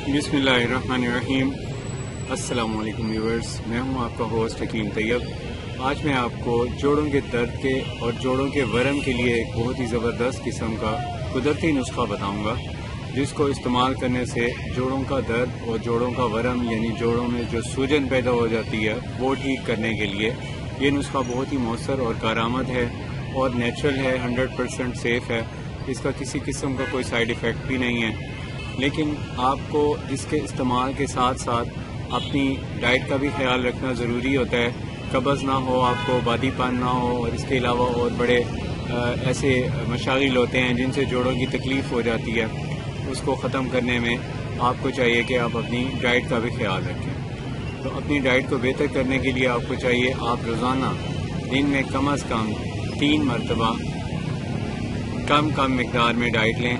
बिस्मिल्लाहिर्रहमानिर्रहीम। अस्सलाम वालेकुम व्यूअर्स, मैं हूं आपका होस्ट हकीम तैयब। आज मैं आपको जोड़ों के दर्द के और जोड़ों के वरम के लिए एक बहुत ही ज़बरदस्त किस्म का कुदरती नुस्खा बताऊंगा, जिसको इस्तेमाल करने से जोड़ों का दर्द और जोड़ों का वरम यानी जोड़ों में जो सूजन पैदा हो जाती है वो ठीक करने के लिए ये नुस्खा बहुत ही मौसर और कारआमद है और नेचुरल है, 100% सेफ़ है। इसका किसी किस्म का कोई साइड इफ़ेक्ट भी नहीं है। लेकिन आपको इसके इस्तेमाल के साथ साथ अपनी डाइट का भी ख्याल रखना ज़रूरी होता है। कब्ज़ ना हो, आपको बादीपन ना हो, और इसके अलावा और बड़े ऐसे मशागिल होते हैं जिनसे जोड़ों की तकलीफ़ हो जाती है। उसको ख़त्म करने में आपको चाहिए कि आप अपनी डाइट का भी ख्याल रखें। तो अपनी डाइट को बेहतर करने के लिए आपको चाहिए आप रोज़ाना दिन में कम अज़ कम 3 मरतबा कम मिक़दार में डाइट लें,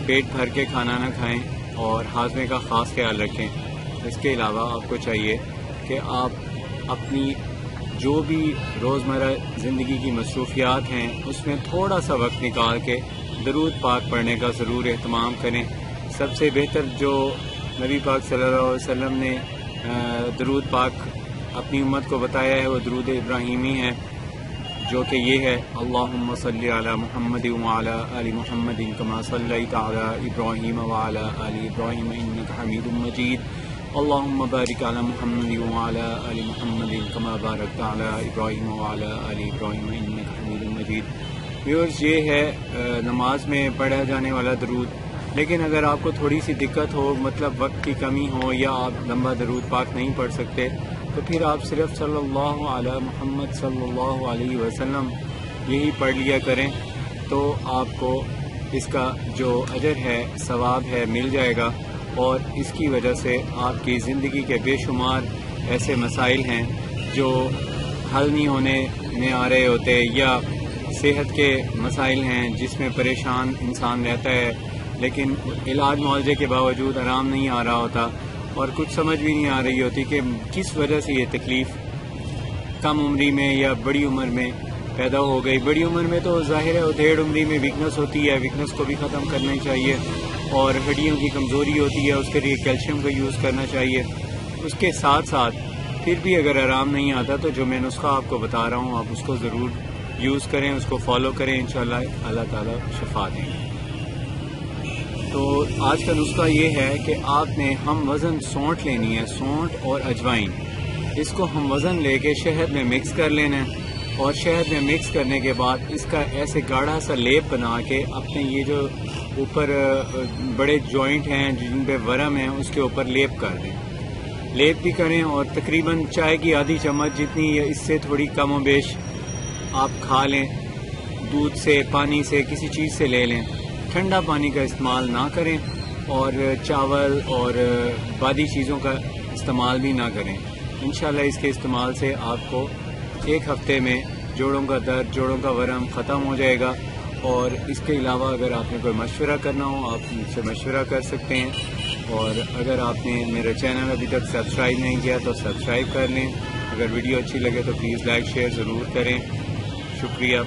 पेट भर के खाना ना खाएं और हाज़मे का ख़ास ख्याल रखें। इसके अलावा आपको चाहिए कि आप अपनी जो भी रोज़मर्रा ज़िंदगी की मसरूफ़ियात हैं उसमें थोड़ा सा वक्त निकाल के दरूद पाक पढ़ने का ज़रूर एहतमाम करें। सबसे बेहतर जो नबी पाक सल्लल्लाहु अलैहि वसल्लम ने दरूद पाक अपनी उम्मत को बताया है वो दरूद इब्राहीमी है, जो कि ये है अल्लाहुम्मा सल्ली अला मुहम्मद व अला आलि मुहम्मद कमा सल्लैता अला इब्राहीम व अला आलि इब्राहीम इन्नका हमीदुम मजीद। अल्लाहुम्मा बारिक अला मुहम्मद व अला आलि मुहम्मद कमा बारकता अला इब्राहीम व अला आलि इब्राहीम इन्नका हमीदुम मजीद। व्यूअर्स, ये है नमाज में पढ़ा जाने वाला दरूद। लेकिन अगर आपको थोड़ी सी दिक्कत हो, मतलब वक्त की कमी हो, या आप लंबा दरूद पाक नहीं पढ़ सकते, तो फिर आप सिर्फ सल्लल्लाहु अला मुहम्मद सल्लल्लाहु अलैहि वसल्लम यही पढ़ लिया करें, तो आपको इसका जो अजर है, सवाब है, मिल जाएगा। और इसकी वजह से आपकी ज़िंदगी के बेशुमार ऐसे मसाइल हैं जो हल नहीं होने में आ रहे होते, या सेहत के मसाइल हैं जिसमें परेशान इंसान रहता है, लेकिन इलाज मुआवजे के बावजूद आराम नहीं आ रहा होता और कुछ समझ भी नहीं आ रही होती कि किस वजह से ये तकलीफ़ कम उम्री में या बड़ी उम्र में पैदा हो गई। बड़ी उम्र में तो ज़ाहिर है उधेड़ उम्री में वीकनेस होती है, वीकनेस को भी ख़त्म करना चाहिए, और हड्डियों की कमज़ोरी होती है, उसके लिए कैल्शियम का यूज़ करना चाहिए। उसके साथ साथ फिर भी अगर आराम नहीं आता तो जो मैं नुस्खा आपको बता रहा हूँ आप उसको ज़रूर यूज़ करें, उसको फॉलो करें, इंशाअल्लाह अल्लाह ताला शिफा देंगे। तो आज का नुस्खा ये है कि आपने हम वज़न सौंठ लेनी है, सौंठ और अजवाइन। इसको हम वज़न लेके शहद में मिक्स कर लेना है, और शहद में मिक्स करने के बाद इसका ऐसे गाढ़ा सा लेप बना के अपने ये जो ऊपर बड़े जॉइंट हैं जिन पे वरम है उसके ऊपर लेप कर दें। लेप भी करें और तकरीबन चाय की आधी चम्मच जितनी या इससे थोड़ी कम व बेश आप खा लें। दूध से, पानी से, किसी चीज़ से ले लें। ठंडा पानी का इस्तेमाल ना करें और चावल और बादी चीज़ों का इस्तेमाल भी ना करें। इंशाल्लाह इसके इस्तेमाल से आपको 1 हफ्ते में जोड़ों का दर्द, जोड़ों का वरम ख़त्म हो जाएगा। और इसके अलावा अगर आपने कोई मशवरा करना हो आप मुझसे मशवरा कर सकते हैं। और अगर आपने मेरा चैनल अभी तक सब्सक्राइब नहीं किया तो सब्सक्राइब कर लें। अगर वीडियो अच्छी लगे तो प्लीज़ लाइक शेयर ज़रूर करें। शुक्रिया।